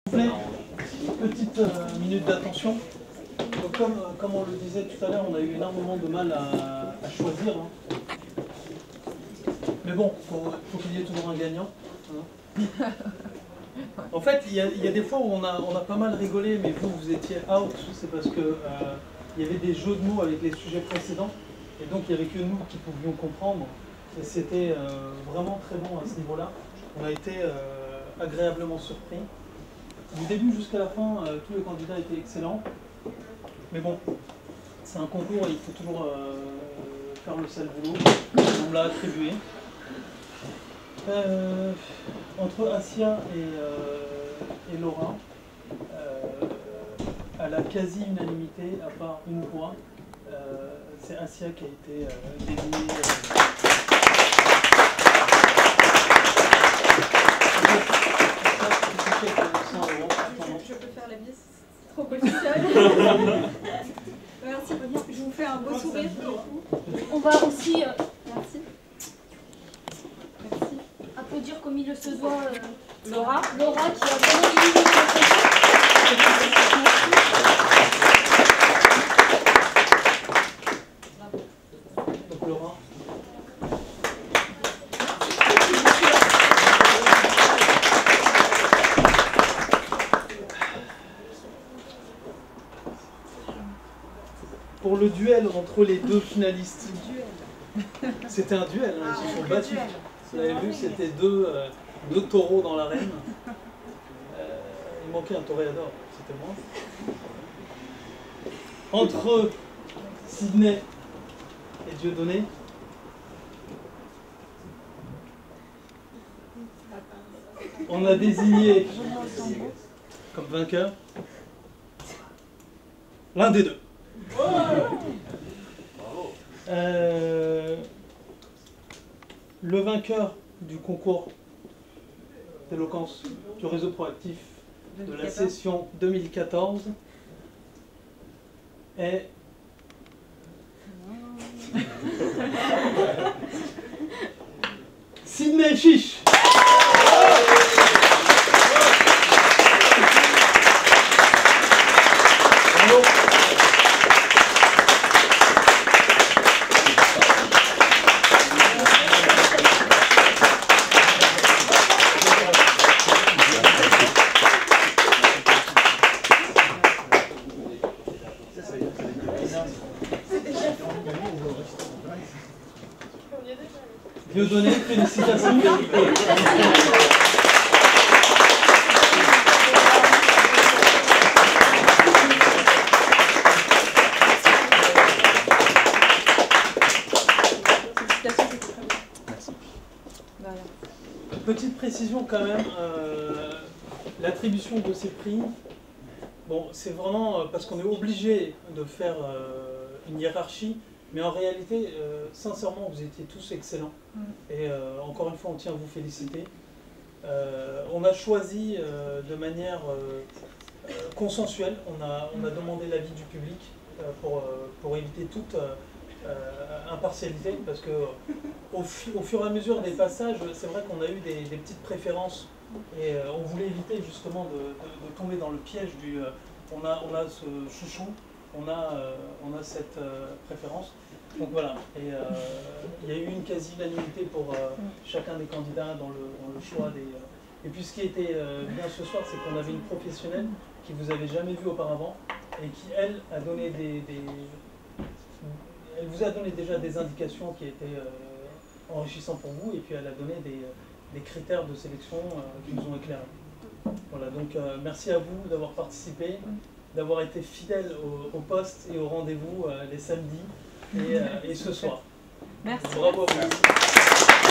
Petite minute d'attention. Donc comme on le disait tout à l'heure, on a eu énormément de mal à choisir. Hein. Mais bon, faut qu'il y ait toujours un gagnant. Hein. En fait, il y a des fois où on a pas mal rigolé, mais vous étiez out. C'est parce que il y avait des jeux de mots avec les sujets précédents. Et donc il n'y avait que nous qui pouvions comprendre. Et c'était vraiment très bon à ce niveau-là. On a été agréablement surpris. Du début jusqu'à la fin, tous les candidats étaient excellents. Mais bon, c'est un concours et il faut toujours faire le sale boulot. On me l'a attribué. Entre Assia et Laura, à la quasi-unanimité, à part une voix, c'est Assia qui a été désignée. Je peux faire la bise, c'est trop officiel. Merci, je vous fais un beau sourire. On va aussi merci. Applaudir comme il se doit Laura qui a vraiment dit Donc Laura. Pour le duel entre les deux finalistes. C'était un duel, hein, ils se sont battus. Vous avez vu, c'était deux taureaux dans l'arène. Il manquait un toréador, c'était moi. Entre Sydney et Dieudonné. On a désigné comme vainqueur l'un des deux. Le vainqueur du concours d'éloquence du réseau proactif de la session 2014 est Sydney Chiche. Dieudonné, félicitations. Petite précision quand même, l'attribution de ces prix, bon, c'est vraiment parce qu'on est obligé de faire une hiérarchie. Mais en réalité, sincèrement, vous étiez tous excellents. Et encore une fois, on tient à vous féliciter. On a choisi de manière consensuelle. On a demandé l'avis du public pour éviter toute impartialité. Parce que au fur et à mesure des passages, c'est vrai qu'on a eu des petites préférences. Et on voulait éviter justement de tomber dans le piège du... on a ce chouchou. On a cette préférence. Donc voilà, et il y a eu une quasi-unanimité pour chacun des candidats dans le choix des... Et puis ce qui était bien ce soir, c'est qu'on avait une professionnelle qui vous avait jamais vu auparavant et qui, elle, a donné elle vous a donné déjà des indications qui étaient enrichissantes pour vous, et puis elle a donné des critères de sélection qui nous ont éclairés. Voilà, donc merci à vous d'avoir participé, d'avoir été fidèle au poste et au rendez-vous les samedis et ce soir. Merci. Bravo à vous.